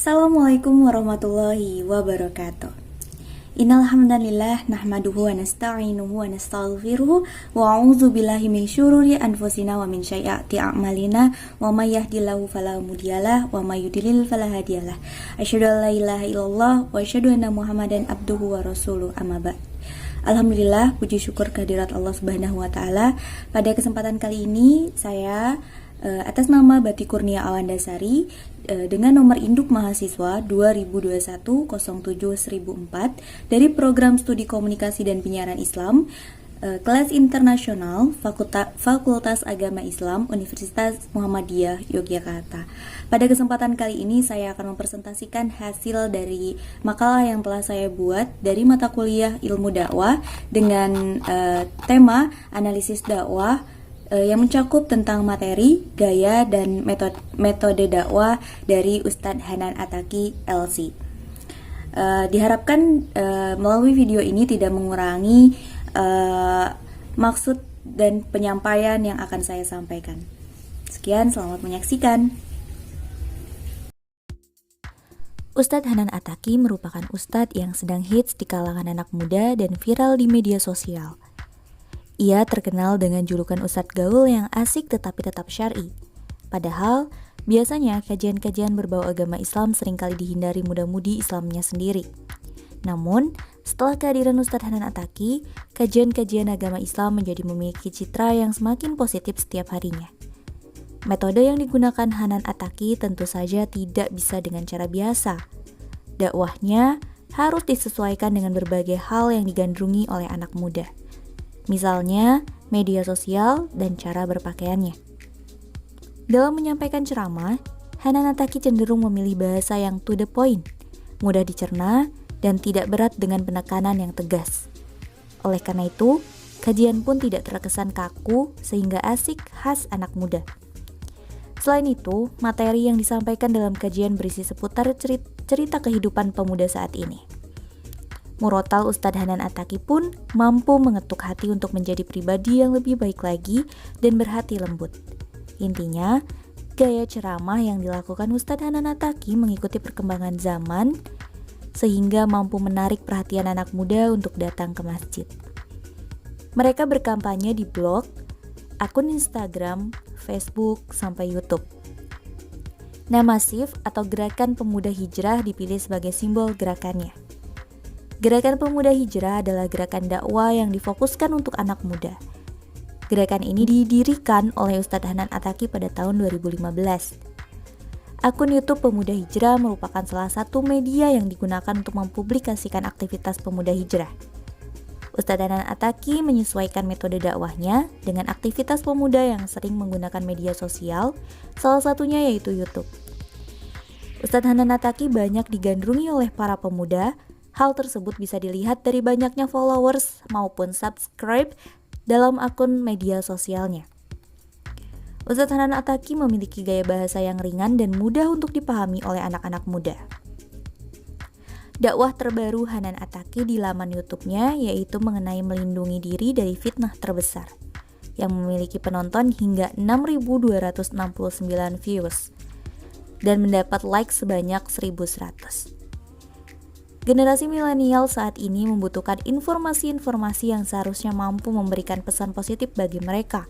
Assalamualaikum warahmatullahi wabarakatuh. Innal hamdalillah nahmaduhu wa nasta'inuhu wa nastaghfiruhu wa a'udzu billahi min syururi anfusina wa min sayyiati a'malina wa may yahdihillahu fala mudhiyalah wa may yudlil fala hadiyalah. Asyhadu an la ilaha illallah wa asyhadu anna Muhammadan abduhu wa rasuluh amma ba'd. Alhamdulillah, puji syukur kehadirat Allah Subhanahu wa taala. Pada kesempatan kali ini saya atas nama Bati Kurnia Awandasari dengan nomor induk mahasiswa 2021-07-1004 dari Program Studi Komunikasi dan Penyiaran Islam, kelas internasional Fakultas Agama Islam Universitas Muhammadiyah Yogyakarta. Pada kesempatan kali ini saya akan mempresentasikan hasil dari makalah yang telah saya buat dari mata kuliah Ilmu Dakwah dengan tema analisis dakwah yang mencakup tentang materi, gaya, dan metode dakwah dari Ustadz Hanan Attaqi LC. Diharapkan melalui video ini tidak mengurangi maksud dan penyampaian yang akan saya sampaikan. Sekian, selamat menyaksikan. Ustadz Hanan Attaqi merupakan ustadz yang sedang hits di kalangan anak muda dan viral di media sosial. Ia terkenal dengan julukan Ustadz Gaul yang asik tetapi tetap syar'i. Padahal, biasanya kajian-kajian berbau agama Islam seringkali dihindari muda-mudi Islamnya sendiri. Namun, setelah kehadiran Ustadz Hanan Attaqi, kajian-kajian agama Islam menjadi memiliki citra yang semakin positif setiap harinya. Metode yang digunakan Hanan Attaqi tentu saja tidak bisa dengan cara biasa. Dakwahnya harus disesuaikan dengan berbagai hal yang digandrungi oleh anak muda. Misalnya, media sosial dan cara berpakaiannya. Dalam menyampaikan ceramah, Hanan Attaqi cenderung memilih bahasa yang to the point, mudah dicerna, dan tidak berat dengan penekanan yang tegas. Oleh karena itu, kajian pun tidak terkesan kaku sehingga asik khas anak muda. Selain itu, materi yang disampaikan dalam kajian berisi seputar cerita kehidupan pemuda saat ini. Murotal Ustadz Hanan Attaqi pun mampu mengetuk hati untuk menjadi pribadi yang lebih baik lagi dan berhati lembut. Intinya, gaya ceramah yang dilakukan Ustadz Hanan Attaqi mengikuti perkembangan zaman sehingga mampu menarik perhatian anak muda untuk datang ke masjid. Mereka berkampanye di blog, akun Instagram, Facebook, sampai YouTube. Nama SIF atau Gerakan Pemuda Hijrah dipilih sebagai simbol gerakannya. Gerakan Pemuda Hijrah adalah gerakan dakwah yang difokuskan untuk anak muda. Gerakan ini didirikan oleh Ustadz Hanan Attaqi pada tahun 2015. Akun YouTube Pemuda Hijrah merupakan salah satu media yang digunakan untuk mempublikasikan aktivitas pemuda hijrah. Ustadz Hanan Attaqi menyesuaikan metode dakwahnya dengan aktivitas pemuda yang sering menggunakan media sosial, salah satunya yaitu YouTube. Ustadz Hanan Attaqi banyak digandrungi oleh para pemuda. Hal tersebut bisa dilihat dari banyaknya followers maupun subscribe dalam akun media sosialnya. Ustadz Hanan Attaqi memiliki gaya bahasa yang ringan dan mudah untuk dipahami oleh anak-anak muda. Dakwah terbaru Hanan Attaqi di laman YouTube-nya yaitu mengenai melindungi diri dari fitnah terbesar, yang memiliki penonton hingga 6.269 views dan mendapat like sebanyak 1.100. Generasi milenial saat ini membutuhkan informasi-informasi yang seharusnya mampu memberikan pesan positif bagi mereka.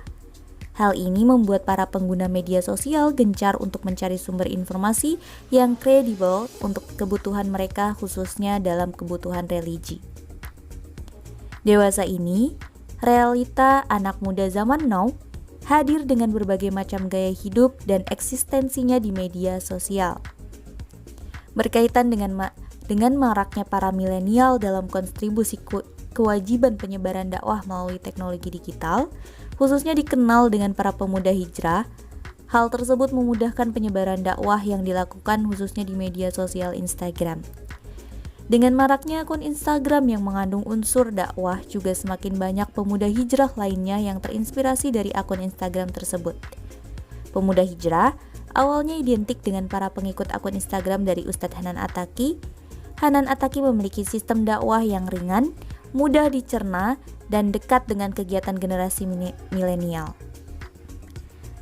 Hal ini membuat para pengguna media sosial gencar untuk mencari sumber informasi yang kredibel untuk kebutuhan mereka, khususnya dalam kebutuhan religi. Dewasa ini, realita anak muda zaman now hadir dengan berbagai macam gaya hidup dan eksistensinya di media sosial. Berkaitan dengan maraknya para milenial dalam kontribusi kewajiban penyebaran dakwah melalui teknologi digital, khususnya dikenal dengan para pemuda hijrah, hal tersebut memudahkan penyebaran dakwah yang dilakukan khususnya di media sosial Instagram. Dengan maraknya akun Instagram yang mengandung unsur dakwah, juga semakin banyak pemuda hijrah lainnya yang terinspirasi dari akun Instagram tersebut. Pemuda hijrah awalnya identik dengan para pengikut akun Instagram dari Ustadz Hanan Attaqi. Hanan Attaqi memiliki sistem dakwah yang ringan, mudah dicerna, dan dekat dengan kegiatan generasi milenial.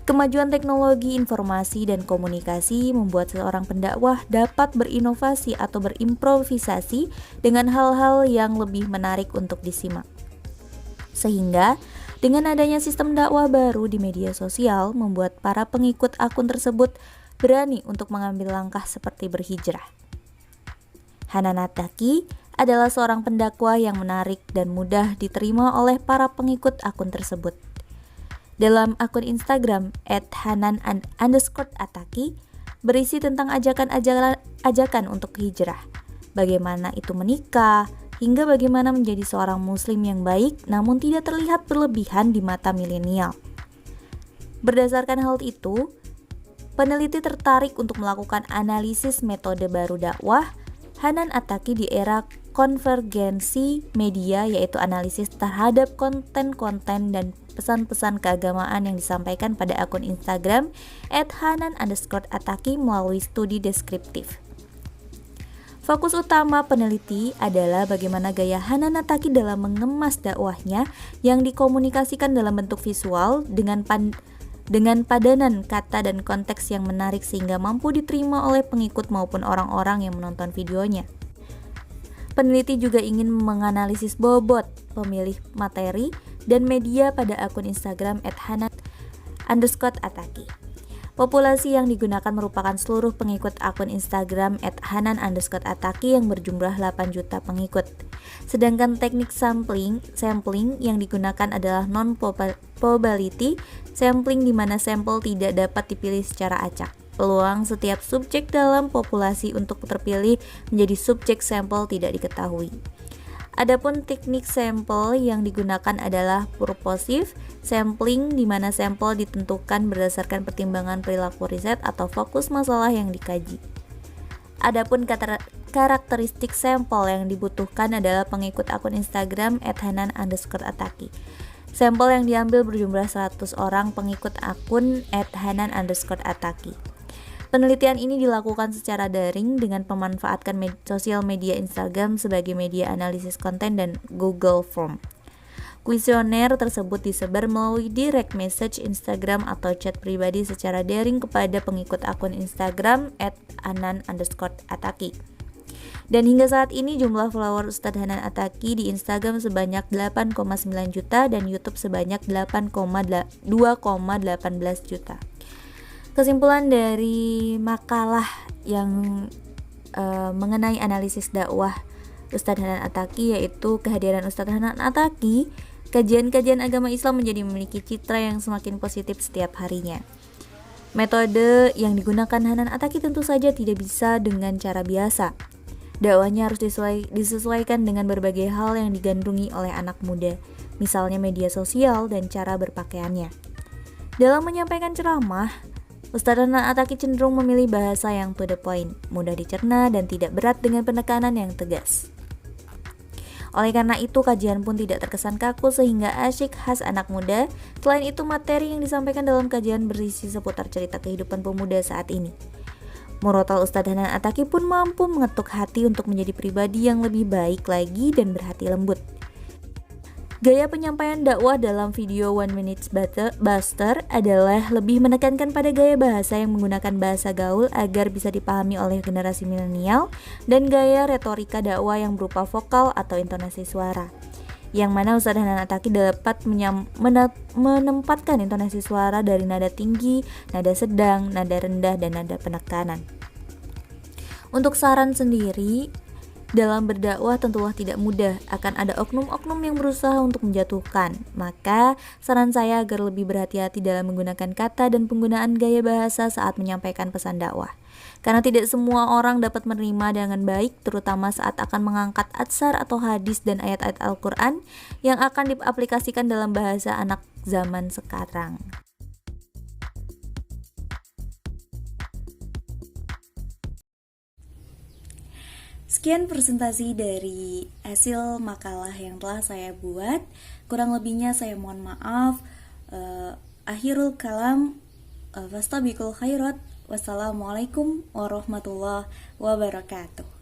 Kemajuan teknologi informasi dan komunikasi membuat seorang pendakwah dapat berinovasi atau berimprovisasi dengan hal-hal yang lebih menarik untuk disimak. Sehingga, dengan adanya sistem dakwah baru di media sosial membuat para pengikut akun tersebut berani untuk mengambil langkah seperti berhijrah. Hanan Attaqi adalah seorang pendakwah yang menarik dan mudah diterima oleh para pengikut akun tersebut. Dalam akun Instagram @hanan_attaqi berisi tentang ajakan untuk hijrah, bagaimana itu menikah, hingga bagaimana menjadi seorang muslim yang baik namun tidak terlihat berlebihan di mata milenial. Berdasarkan hal itu, peneliti tertarik untuk melakukan analisis metode baru dakwah Hanan Attaqi di era konvergensi media, yaitu analisis terhadap konten-konten dan pesan-pesan keagamaan yang disampaikan pada akun Instagram @hanan_attaqi melalui studi deskriptif. Fokus utama peneliti adalah bagaimana gaya Hanan Attaqi dalam mengemas dakwahnya yang dikomunikasikan dalam bentuk visual dengan padanan kata dan konteks yang menarik sehingga mampu diterima oleh pengikut maupun orang-orang yang menonton videonya. Peneliti juga ingin menganalisis bobot pemilih materi dan media pada akun Instagram @hanan_attaqi. Populasi yang digunakan merupakan seluruh pengikut akun Instagram @hanan_attaqi yang berjumlah 8 juta pengikut. Sedangkan teknik sampling yang digunakan adalah non-probability sampling, di mana sampel tidak dapat dipilih secara acak. Peluang setiap subjek dalam populasi untuk terpilih menjadi subjek sampel tidak diketahui. Adapun teknik sampel yang digunakan adalah purposive sampling, di mana sampel ditentukan berdasarkan pertimbangan perilaku riset atau fokus masalah yang dikaji. Adapun karakteristik sampel yang dibutuhkan adalah pengikut akun Instagram @hanan_attaqi. Sampel yang diambil berjumlah 100 orang pengikut akun @hanan_attaqi. Penelitian ini dilakukan secara daring dengan memanfaatkan sosial media Instagram sebagai media analisis konten dan Google Form. Kuesioner tersebut disebar melalui direct message Instagram atau chat pribadi secara daring kepada pengikut akun Instagram @hanan_attaqi. Dan hingga saat ini jumlah follower Ustadz Hanan Attaqi di Instagram sebanyak 8,9 juta dan YouTube sebanyak 2,18 juta. Kesimpulan dari makalah yang mengenai analisis dakwah Ustadz Hanan Attaqi yaitu kehadiran Ustadz Hanan Attaqi, kajian-kajian agama Islam menjadi memiliki citra yang semakin positif setiap harinya. Metode yang digunakan Hanan Attaqi tentu saja tidak bisa dengan cara biasa. Dakwahnya harus disesuaikan dengan berbagai hal yang digandrungi oleh anak muda, misalnya media sosial dan cara berpakaiannya. Dalam menyampaikan ceramah, Ustadz Hanan Attaqi cenderung memilih bahasa yang to the point, mudah dicerna dan tidak berat dengan penekanan yang tegas. Oleh karena itu, kajian pun tidak terkesan kaku sehingga asyik khas anak muda. Selain itu, materi yang disampaikan dalam kajian berisi seputar cerita kehidupan pemuda saat ini. Murotal Ustadz Hanan Attaqi pun mampu mengetuk hati untuk menjadi pribadi yang lebih baik lagi dan berhati lembut. Gaya penyampaian dakwah dalam video One Minute Buster adalah lebih menekankan pada gaya bahasa yang menggunakan bahasa gaul agar bisa dipahami oleh generasi milenial, dan gaya retorika dakwah yang berupa vokal atau intonasi suara, yang mana Ustadz Hanan Attaqi dapat menempatkan intonasi suara dari nada tinggi, nada sedang, nada rendah, dan nada penekanan. Untuk saran sendiri, dalam berdakwah tentulah tidak mudah, akan ada oknum-oknum yang berusaha untuk menjatuhkan. Maka saran saya agar lebih berhati-hati dalam menggunakan kata dan penggunaan gaya bahasa saat menyampaikan pesan dakwah. Karena tidak semua orang dapat menerima dengan baik, terutama saat akan mengangkat atsar atau hadis dan ayat-ayat Al-Quran yang akan diaplikasikan dalam bahasa anak zaman sekarang. Sekian presentasi dari hasil makalah yang telah saya buat. Kurang lebihnya saya mohon maaf. Akhirul kalam, fastabiqul khairat. Wassalamualaikum warahmatullahi wabarakatuh.